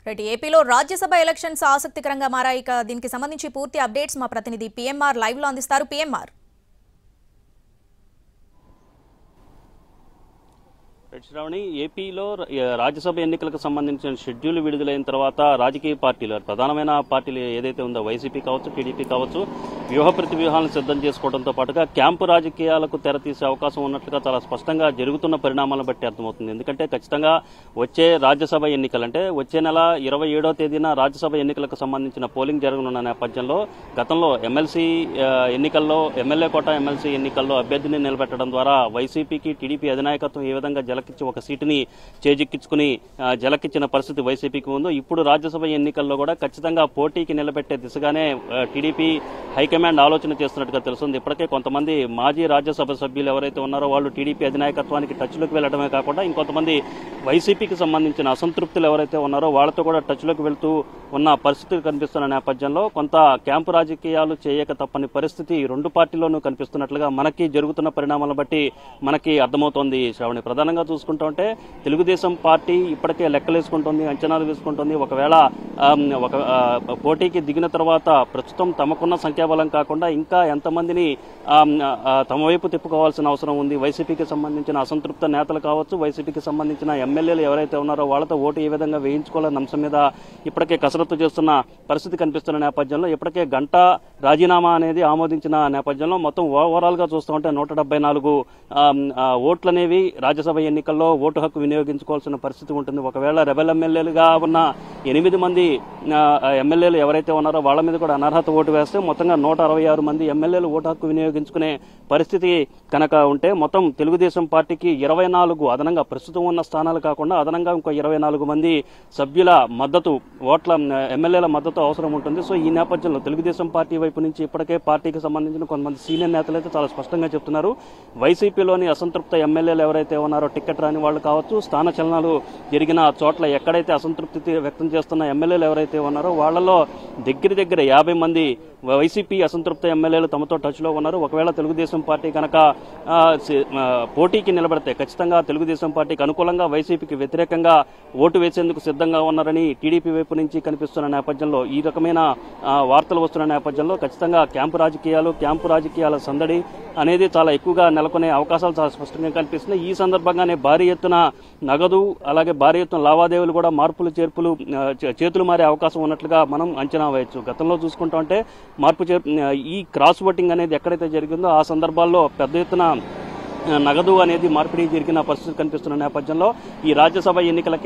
Right ఏపీలో Rajya Sabha elections ఆసక్తికరంగా మారాయి. దీనికి సంబంధించి పూర్తి అప్డేట్స్ మా ప్రతినిధి పీఎంఆర్ లైవ్ లో అందిస్తారు. పీఎంఆర్ శ్రావణి, ఏపీలో రాజ్యసభ ఎన్నికలకు సంబంధించిన షెడ్యూల్ విడుదలైన తర్వాత రాజకీయ పార్టీలు, ప్రధానమైన పార్టీలు ఏదైతే ఉందో వైసీపీ కావచ్చు, టీడీపీ కావచ్చు, వ్యూహ ప్రతివ్యూహాలను సిద్ధం చేసుకోవడంతో పాటుగా క్యాంపు రాజకీయాలకు తెరతీసే అవకాశం ఉన్నట్లుగా చాలా స్పష్టంగా జరుగుతున్న పరిణామాలను బట్టి అర్థమవుతుంది. ఎందుకంటే ఖచ్చితంగా వచ్చే రాజ్యసభ ఎన్నికలు అంటే వచ్చే నెల 27వ తేదీన రాజ్యసభ ఎన్నికలకు సంబంధించిన పోలింగ్ జరగనున్న నేపథ్యంలో గతంలో ఎమ్మెల్సీ ఎన్నికల్లో ఎమ్మెల్యే కోటా ఎమ్మెల్సీ ఎన్నికల్లో అభ్యర్థిని నిలబెట్టడం ద్వారా వైసీపీకి టీడీపీ అధినాయకత్వం ఏ విధంగా ఒక సీటుని చేజిక్కించుకుని జలకిచ్చిన పరిస్థితి వైసీపీకి ఉందో, ఇప్పుడు రాజ్యసభ ఎన్నికల్లో కూడా ఖచ్చితంగా పోటీకి నిలబెట్టే దిశగానే టీడీపీ హైకమాండ్ ఆలోచన చేస్తున్నట్టుగా తెలుస్తుంది. ఇప్పటికే కొంతమంది మాజీ రాజ్యసభ సభ్యులు ఎవరైతే ఉన్నారో వాళ్ళు టీడీపీ అధినాయకత్వానికి టచ్లోకి వెళ్లడమే కాకుండా ఇంకొంతమంది వైసీపీకి సంబంధించిన అసంతృప్తులు ఎవరైతే ఉన్నారో వాళ్ళతో కూడా టచ్లోకి వెళ్తూ ఉన్న పరిస్థితులు కనిపిస్తున్న నేపథ్యంలో కొంత క్యాంపు రాజకీయాలు చేయక తప్పని పరిస్థితి రెండు పార్టీల్లోనూ కనిపిస్తున్నట్లుగా మనకి జరుగుతున్న పరిణామాలను బట్టి మనకి అర్థమవుతోంది. శ్రావణి, ప్రధానంగా చూసుకుంటుంటే తెలుగుదేశం పార్టీ ఇప్పటికే లెక్కలేసుకుంటుంది, అంచనాలు వేసుకుంటుంది. ఒకవేళ పోటీకి దిగిన తర్వాత ప్రస్తుతం తమకున్న సంఖ్యాబలం కాకుండా ఇంకా ఎంతమందిని తమ వైపు తిప్పుకోవాల్సిన అవసరం ఉంది, వైసీపీకి సంబంధించిన అసంతృప్త నేతలు కావచ్చు, వైసీపీకి సంబంధించిన ఎమ్మెల్యేలు ఎవరైతే ఉన్నారో వాళ్ళతో ఓటు ఏ విధంగా వేయించుకోవాలన్న అంశం మీద ఇప్పటికే కసరత్తు చేస్తున్న పరిస్థితి కనిపిస్తున్న నేపథ్యంలో ఇప్పటికే గంటా రాజీనామా అనేది ఆమోదించిన నేపథ్యంలో మొత్తం ఓవరాల్ గా చూస్తూ ఉంటే 174 ఓట్లనేవి రాజ్యసభ ఎన్నికల్లో ఓటు హక్కు వినియోగించుకోవాల్సిన పరిస్థితి ఉంటుంది. ఒకవేళ రెబెల్ ఎమ్మెల్యేలుగా ఉన్న 8 మంది ఎమ్మెల్యేలు ఎవరైతే ఉన్నారో వాళ్ళ మీద కూడా అనర్హత ఓటు వేస్తే మొత్తంగా 166 మంది ఎమ్మెల్యేలు ఓటు హక్కు వినియోగించుకునే పరిస్థితి కనుక ఉంటే మొత్తం తెలుగుదేశం పార్టీకి 24 అదనంగా ప్రస్తుతం ఉన్న స్థానాలు కాకుండా అదనంగా ఇంకో 24 మంది సభ్యుల మద్దతు ఎమ్మెల్యేల మద్దతు అవసరం ఉంటుంది. సో ఈ నేపథ్యంలో తెలుగుదేశం పార్టీ వైపు నుంచి ఇప్పటికే పార్టీకి సంబంధించిన కొంతమంది సీనియర్ నేతలు అయితే చాలా స్పష్టంగా చెప్తున్నారు, వైసీపీలోని అసంతృప్త ఎమ్మెల్యేలు ఎవరైతే ఉన్నారో టికెట్ రాని వాళ్ళు కావచ్చు, స్థాన చలనాలు జరిగిన చోట్ల ఎక్కడైతే అసంతృప్తి వ్యక్తం చేస్తున్న ఎమ్మెల్యేలు ఎవరైతే ఉన్నారో వాళ్లలో దగ్గర 50 మంది వైసీపీ అసంతృప్త ఎమ్మెల్యేలు తమతో టచ్లో ఉన్నారు. ఒకవేళ తెలుగుదేశం పార్టీ కనుక పోటీకి నిలబడితే ఖచ్చితంగా తెలుగుదేశం పార్టీకి అనుకూలంగా వైసీపీకి వ్యతిరేకంగా ఓటు వేసేందుకు సిద్ధంగా ఉన్నారని టీడీపీ వైపు నుంచి కనిపిస్తున్న నేపథ్యంలో, ఈ రకమైన వార్తలు వస్తున్న నేపథ్యంలో ఖచ్చితంగా క్యాంపు రాజకీయాల సందడి అనేది చాలా ఎక్కువగా నెలకొనే అవకాశాలు చాలా స్పష్టంగా కనిపిస్తున్నాయి. ఈ సందర్భంగానే భారీ ఎత్తున నగదు అలాగే భారీ ఎత్తున లావాదేవీలు కూడా మార్పులు చేర్పులు చేతులు మారే అవకాశం ఉన్నట్లుగా మనం అంచనా వేయచ్చు. గతంలో చూసుకుంటా ఉంటే ఈ క్రాస్ ఓటింగ్ అనేది ఎక్కడైతే జరిగిందో ఆ సందర్భాల్లో పెద్ద ఎత్తున నగదు అనేది మార్పిడి జరిగిన పరిస్థితి కనిపిస్తున్న నేపథ్యంలో ఈ రాజ్యసభ ఎన్నికల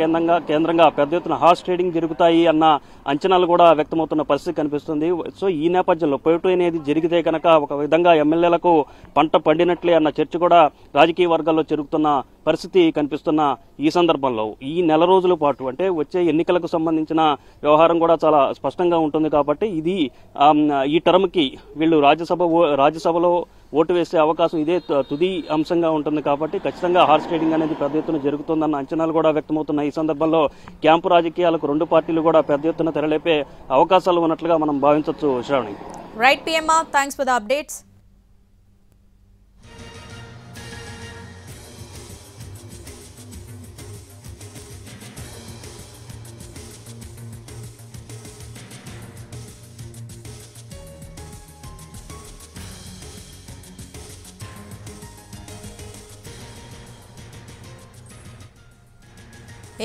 కేంద్రంగా పెద్ద ఎత్తున హార్స్ ట్రేడింగ్ జరుగుతాయి అన్న అంచనాలు కూడా వ్యక్తమవుతున్న పరిస్థితి కనిపిస్తుంది. సో ఈ నేపథ్యంలో పోటీ అనేది జరిగితే కనుక ఒక విధంగా ఎమ్మెల్యేలకు పంట పండినట్లే అన్న చర్చ కూడా రాజకీయ వర్గాల్లో జరుగుతున్న పరిస్థితి కనిపిస్తున్న ఈ సందర్భంలో ఈ నెల రోజుల పాటు అంటే వచ్చే ఎన్నికలకు సంబంధించిన వ్యవహారం కూడా చాలా స్పష్టంగా ఉంటుంది. కాబట్టి ఇది ఈ టర్మ్కి వీళ్ళు రాజ్యసభలో ఓటు వేసే అవకాశం ఇదే తుది అంశంగా ఉంటుంది. కాబట్టి ఖచ్చితంగా హార్స్ ట్రేడింగ్ అనేది పెద్ద ఎత్తున జరుగుతుందన్న అంచనాలు కూడా వ్యక్తమవుతున్నాయి. ఈ సందర్భంలో క్యాంపు రాజకీయాలకు రెండు పార్టీలు కూడా పెద్ద ఎత్తున తెరలేపే అవకాశాలు ఉన్నట్లుగా మనం భావించవచ్చు. Sravani, right PMR, thanks for the updates.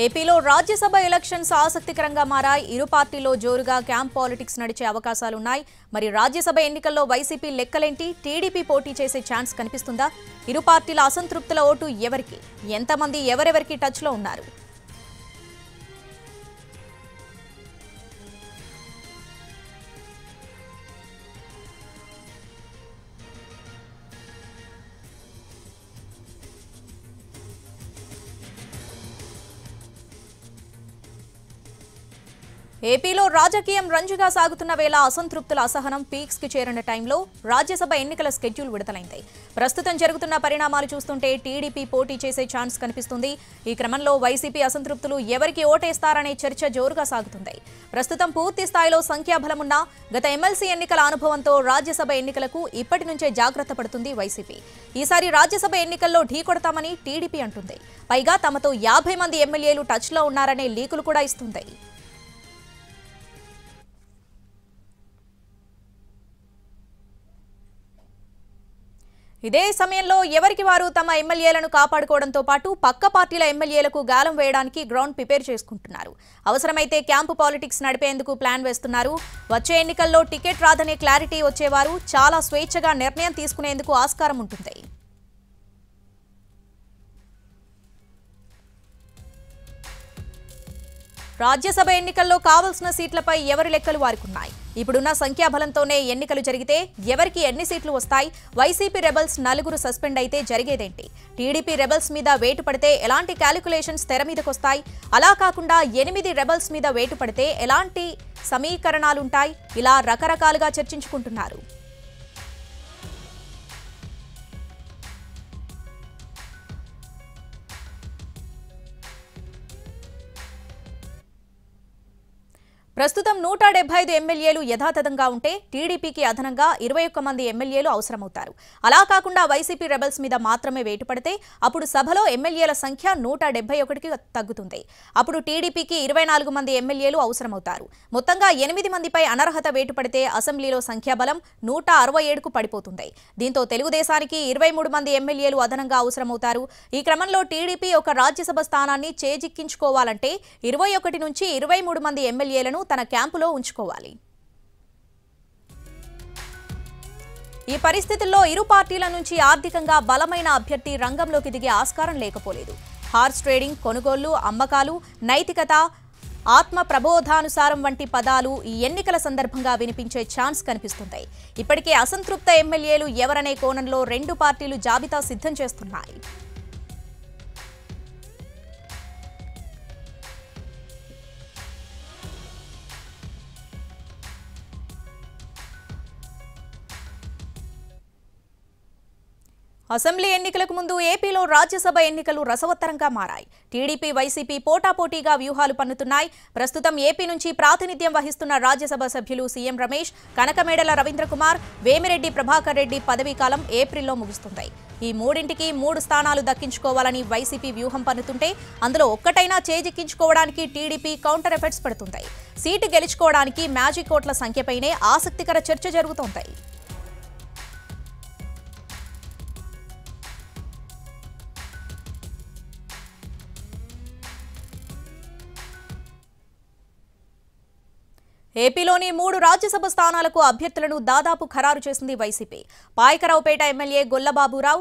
ఏపీలో రాజ్యసభ ఎలక్షన్స్ ఆసక్తికరంగా మారాయి. ఇరు పార్టీల్లో జోరుగా క్యాంప్ పాలిటిక్స్ నడిచే అవకాశాలున్నాయి. మరి రాజ్యసభ ఎన్నికల్లో వైసీపీ లెక్కలేంటి? టీడీపీ పోటీ చేసే ఛాన్స్ కనిపిస్తుందా? ఇరు పార్టీల అసంతృప్తుల ఓటు ఎవరికి? ఎంతమంది ఎవరెవరికి టచ్లో ఉన్నారు? ఏపీలో రాజకీయం రంజుగా సాగుతున్న వేళ అసంతృప్తుల అసహనం పీక్స్ కి చేరిన టైంలో రాజ్యసభ ఎన్నికల షెడ్యూల్ విడుదలైంది. ప్రస్తుతం జరుగుతున్న పరిణామాలు చూస్తుంటే టీడీపీ పోటీ చేసే ఛాన్స్ కనిపిస్తుంది. ఈ క్రమంలో వైసీపీ అసంతృప్తులు ఎవరికి ఓటేస్తారనే చర్చ జోరుగా సాగుతుంది. ప్రస్తుతం పూర్తి స్థాయిలో సంఖ్యాబలమున్న గత ఎమ్మెల్సీ ఎన్నికల అనుభవంతో రాజ్యసభ ఎన్నికలకు ఇప్పటి నుంచే జాగ్రత్త పడుతుంది వైసీపీ. ఈసారి రాజ్యసభ ఎన్నికల్లో ఢీకొడతామని టీడీపీ అంటుంది. పైగా తమతో 50 మంది ఎమ్మెల్యేలు టచ్లో ఉన్నారనే లీకులు కూడా ఇస్తుంది. ఇదే సమయంలో ఎవరికి వారు తమ ఎమ్మెల్యేలను కాపాడుకోవడంతో పాటు పక్క పార్టీల ఎమ్మెల్యేలకు గాలం వేయడానికి గ్రౌండ్ ప్రిపేర్ చేసుకుంటున్నారు. అవసరమైతే క్యాంపు పాలిటిక్స్ నడిపేందుకు ప్లాన్ వేస్తున్నారు. వచ్చే ఎన్నికల్లో టికెట్ రాదనే క్లారిటీ వచ్చేవారు చాలా స్వేచ్ఛగా నిర్ణయం తీసుకునేందుకు ఆస్కారం ఉంటుంది. రాజ్యసభ ఎన్నికల్లో కావాల్సిన సీట్లపై ఎవరి లెక్కలు వారుకున్నాయి. ఇప్పుడున్న సంఖ్యాబలంతోనే ఎన్నికలు జరిగితే ఎవరికి ఎన్ని సీట్లు వస్తాయి? వైసీపీ రెబల్స్ 4 సస్పెండ్ అయితే జరిగేదేంటి? టీడీపీ రెబల్స్ మీద వేటు పడితే ఎలాంటి క్యాలిక్యులేషన్స్ తెర మీదకొస్తాయి? అలా కాకుండా 8 రెబల్స్ మీద వేటు పడితే ఎలాంటి సమీకరణాలుంటాయి? ఇలా రకరకాలుగా చర్చించుకుంటున్నారు. ప్రస్తుతం 175 ఎమ్మెల్యేలు యథాతథంగా ఉంటే టీడీపీకి అదనంగా 21 మంది ఎమ్మెల్యేలు అవసరమవుతారు. అలా కాకుండా వైసీపీ రెబల్స్ మీద మాత్రమే వేటు పడితే అప్పుడు సభలో ఎమ్మెల్యేల సంఖ్య 171కి తగ్గుతుంది. అప్పుడు టీడీపీకి 24 మంది ఎమ్మెల్యేలు అవసరమవుతారు. మొత్తంగా 8 మందిపై అనర్హత వేటు పడితే అసెంబ్లీలో సంఖ్యాబలం 167కు పడిపోతుంది. దీంతో తెలుగుదేశానికి 23 మంది ఎమ్మెల్యేలు అదనంగా అవసరమవుతారు. ఈ క్రమంలో టీడీపీ ఒక రాజ్యసభ స్థానాన్ని చేజిక్కించుకోవాలంటే 21 నుంచి 23 మంది ఎమ్మెల్యేలను తన క్యాంపులో ఉంచుకోవాలి. ఈ పరిస్థితుల్లో ఇరు పార్టీల నుంచి ఆర్థికంగా బలమైన అభ్యర్థి రంగంలోకి దిగే ఆస్కారం లేకపోలేదు. హార్స్ ట్రేడింగ్, కొనుగోళ్లు, అమ్మకాలు, నైతికత, ఆత్మ ప్రబోధానుసారం వంటి పదాలు ఈ ఎన్నికల సందర్భంగా వినిపించే ఛాన్స్ కనిపిస్తుంది. ఇప్పటికే అసంతృప్త ఎమ్మెల్యేలు ఎవరనే కోణంలో 2 పార్టీలు జాబితా సిద్ధం చేస్తున్నాయి. అసెంబ్లీ ఎన్నికలకు ముందు ఏపీలో రాజ్యసభ ఎన్నికలు రసవత్తరంగా మారాయి. టీడీపీ, వైసీపీ పోటాపోటీగా వ్యూహాలు పన్నుతున్నాయి. ప్రస్తుతం ఏపీ నుంచి ప్రాతినిధ్యం వహిస్తున్న రాజ్యసభ సభ్యులు సీఎం రమేష్, కనకమేడల రవీంద్రకుమార్, వేమిరెడ్డి ప్రభాకర్ రెడ్డి పదవీకాలం ఏప్రిల్లో ముగుస్తుంది. ఈ మూడింటికి 3 స్థానాలు దక్కించుకోవాలని వైసీపీ వ్యూహం పన్నుతుంటే అందులో ఒక్కటైనా చేజిక్కించుకోవడానికి టీడీపీ కౌంటర్ ఎఫర్ట్స్ పెడుతుంది. సీటు గెలుచుకోవడానికి మ్యాజిక్ ఓట్ల సంఖ్యపైనే ఆసక్తికర చర్చ జరుగుతోంది. ఏపీలోని 3 రాజ్యసభ స్థానాలకు అభ్యర్థులను దాదాపు ఖరారు చేసింది వైసీపీ. పాయకరావుపేట ఎమ్మెల్యే గొల్లబాబురావు,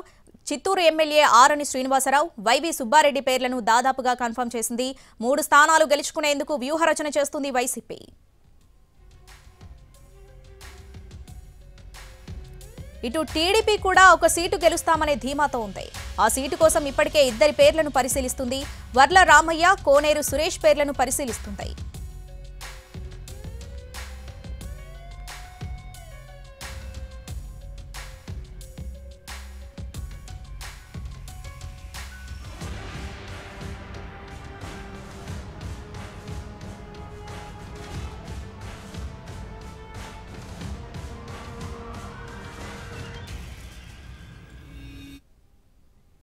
చిత్తూరు ఎమ్మెల్యే ఆరణి శ్రీనివాసరావు, వైవి సుబ్బారెడ్డి పేర్లను దాదాపుగా కన్ఫర్మ్ చేసింది. 3 స్థానాలు గెలుచుకునేందుకు వ్యూహరచన చేస్తుంది వైసీపీ. ఇటు టీడీపీ కూడా ఒక సీటు గెలుస్తామనే ధీమాతో ఉంది. ఆ సీటు కోసం ఇప్పటికే 2 పేర్లను పరిశీలిస్తుంది. వర్ల రామయ్య, కోనేరు సురేష్ పేర్లను పరిశీలిస్తుంది.